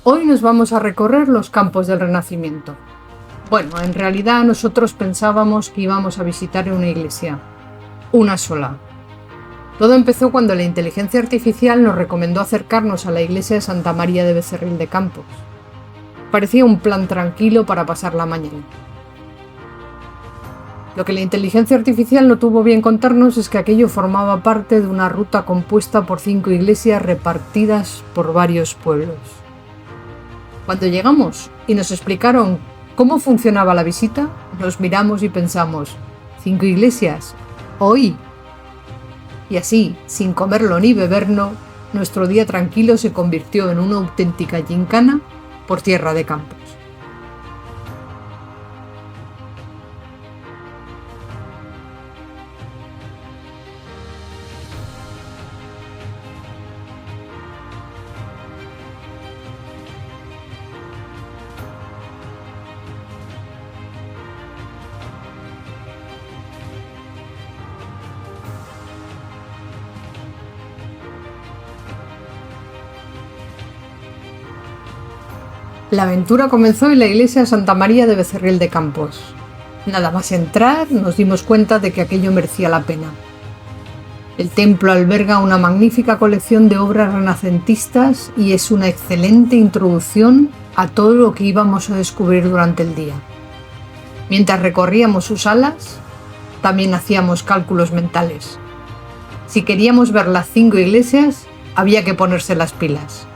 Hoy nos vamos a recorrer los campos del Renacimiento. Bueno, en realidad nosotros pensábamos que íbamos a visitar una iglesia, una sola. Todo empezó cuando la inteligencia artificial nos recomendó acercarnos a la iglesia de Santa María de Becerril de Campos. Parecía un plan tranquilo para pasar la mañana. Lo que la inteligencia artificial no tuvo bien contarnos es que aquello formaba parte de una ruta compuesta por 5 iglesias repartidas por varios pueblos. Cuando llegamos y nos explicaron cómo funcionaba la visita, nos miramos y pensamos, ¿5 iglesias? ¿Hoy? Y así, sin comerlo ni beberlo, nuestro día tranquilo se convirtió en una auténtica gincana por tierra de Campos. La aventura comenzó en la iglesia de Santa María de Becerril de Campos. Nada más entrar, nos dimos cuenta de que aquello merecía la pena. El templo alberga una magnífica colección de obras renacentistas y es una excelente introducción a todo lo que íbamos a descubrir durante el día. Mientras recorríamos sus salas, también hacíamos cálculos mentales. Si queríamos ver las 5 iglesias, había que ponerse las pilas.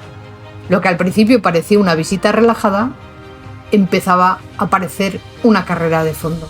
Lo que al principio parecía una visita relajada, empezaba a parecer una carrera de fondo.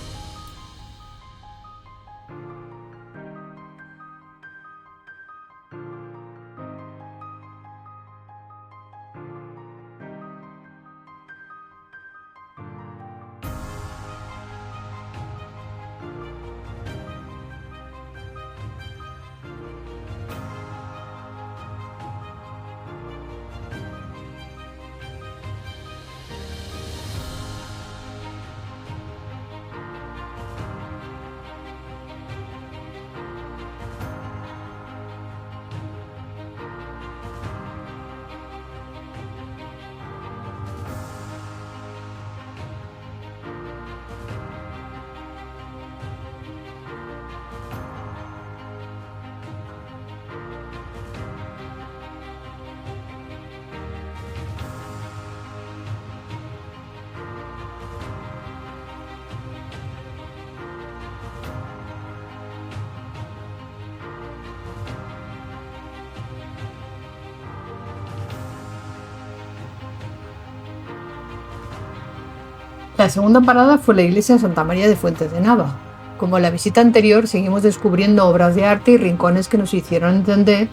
La segunda parada fue la iglesia de Santa María de Fuentes de Nava. Como en la visita anterior, seguimos descubriendo obras de arte y rincones que nos hicieron entender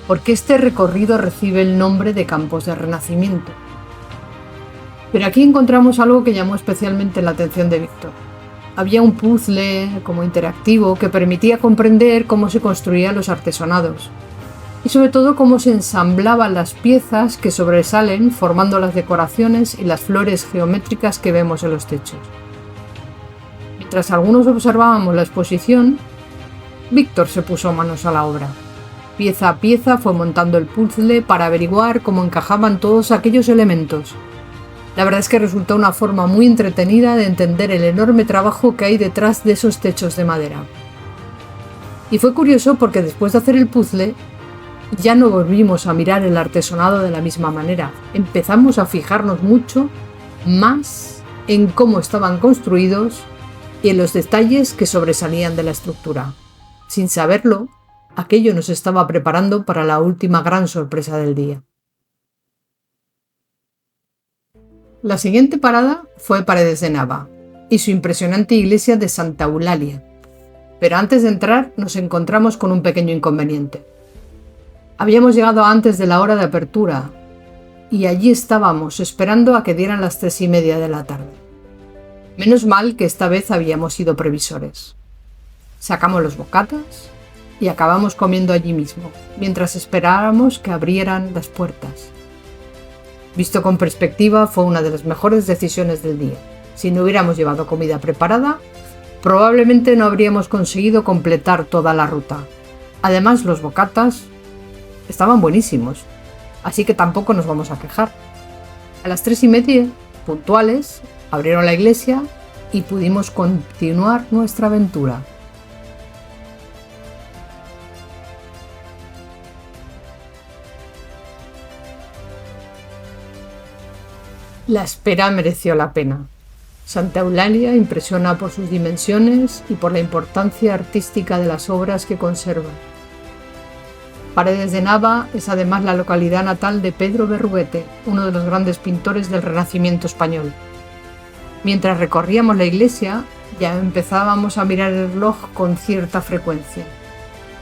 por qué este recorrido recibe el nombre de Campos del Renacimiento. Pero aquí encontramos algo que llamó especialmente la atención de Víctor. Había un puzzle como interactivo que permitía comprender cómo se construían los artesonados y sobre todo cómo se ensamblaban las piezas que sobresalen formando las decoraciones y las flores geométricas que vemos en los techos. Mientras algunos observábamos la exposición, Víctor se puso manos a la obra. Pieza a pieza fue montando el puzzle para averiguar cómo encajaban todos aquellos elementos. La verdad es que resultó una forma muy entretenida de entender el enorme trabajo que hay detrás de esos techos de madera. Y fue curioso porque después de hacer el puzzle, ya no volvimos a mirar el artesonado de la misma manera. Empezamos a fijarnos mucho más en cómo estaban construidos y en los detalles que sobresalían de la estructura. Sin saberlo, aquello nos estaba preparando para la última gran sorpresa del día. La siguiente parada fue Paredes de Nava y su impresionante iglesia de Santa Eulalia. Pero antes de entrar nos encontramos con un pequeño inconveniente. Habíamos llegado antes de la hora de apertura y allí estábamos esperando a que dieran las 3:30 de la tarde. Menos mal que esta vez habíamos sido previsores. Sacamos los bocatas y acabamos comiendo allí mismo, mientras esperábamos que abrieran las puertas. Visto con perspectiva, fue una de las mejores decisiones del día. Si no hubiéramos llevado comida preparada, probablemente no habríamos conseguido completar toda la ruta. Además, los bocatas estaban buenísimos, así que tampoco nos vamos a quejar. A las 3:30, puntuales, abrieron la iglesia y pudimos continuar nuestra aventura. La espera mereció la pena. Santa Eulalia impresiona por sus dimensiones y por la importancia artística de las obras que conserva. Paredes de Nava es además la localidad natal de Pedro Berruguete, uno de los grandes pintores del Renacimiento español. Mientras recorríamos la iglesia, ya empezábamos a mirar el reloj con cierta frecuencia.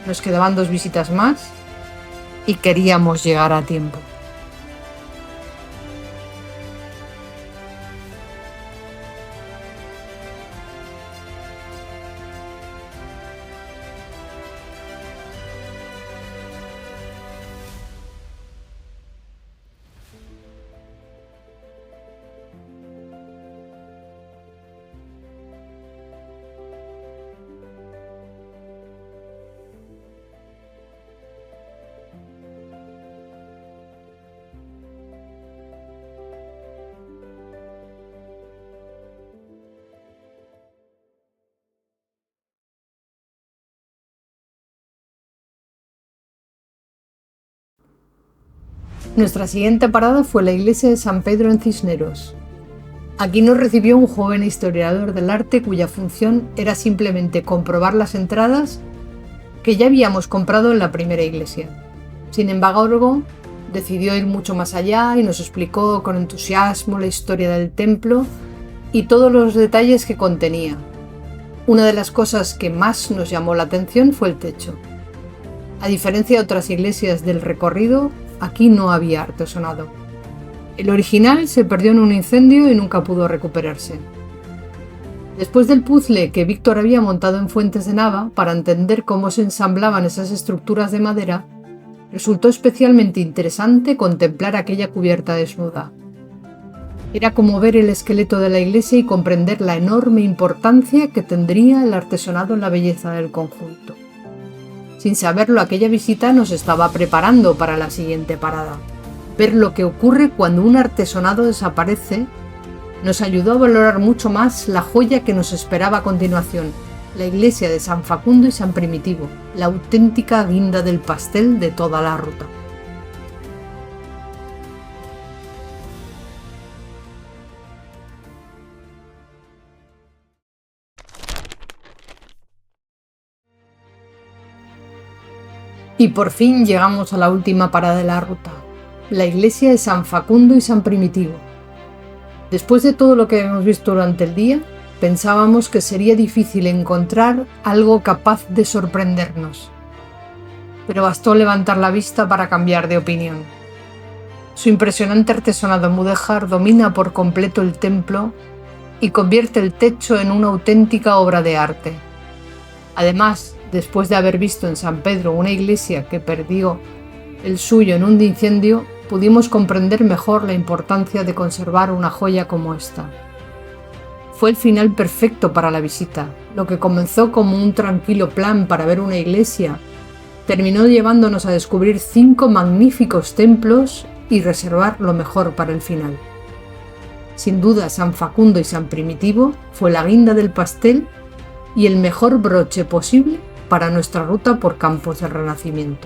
Nos quedaban 2 visitas más y queríamos llegar a tiempo. Nuestra siguiente parada fue la iglesia de San Pedro en Cisneros. Aquí nos recibió un joven historiador del arte cuya función era simplemente comprobar las entradas que ya habíamos comprado en la primera iglesia. Sin embargo, decidió ir mucho más allá y nos explicó con entusiasmo la historia del templo y todos los detalles que contenía. Una de las cosas que más nos llamó la atención fue el techo. A diferencia de otras iglesias del recorrido, aquí no había artesonado. El original se perdió en un incendio y nunca pudo recuperarse. Después del puzzle que Víctor había montado en Fuentes de Nava para entender cómo se ensamblaban esas estructuras de madera, resultó especialmente interesante contemplar aquella cubierta desnuda. Era como ver el esqueleto de la iglesia y comprender la enorme importancia que tendría el artesonado en la belleza del conjunto. Sin saberlo, aquella visita nos estaba preparando para la siguiente parada. Ver lo que ocurre cuando un artesonado desaparece nos ayudó a valorar mucho más la joya que nos esperaba a continuación, la iglesia de San Facundo y San Primitivo, la auténtica guinda del pastel de toda la ruta. Y por fin llegamos a la última parada de la ruta, la iglesia de San Facundo y San Primitivo. Después de todo lo que hemos visto durante el día, pensábamos que sería difícil encontrar algo capaz de sorprendernos. Pero bastó levantar la vista para cambiar de opinión. Su impresionante artesonado mudéjar domina por completo el templo y convierte el techo en una auténtica obra de arte. Además, después de haber visto en San Pedro una iglesia que perdió el suyo en un incendio, pudimos comprender mejor la importancia de conservar una joya como esta. Fue el final perfecto para la visita. Lo que comenzó como un tranquilo plan para ver una iglesia, terminó llevándonos a descubrir 5 magníficos templos y reservar lo mejor para el final. Sin duda, San Facundo y San Primitivo fue la guinda del pastel y el mejor broche posible para nuestra ruta por campos del Renacimiento.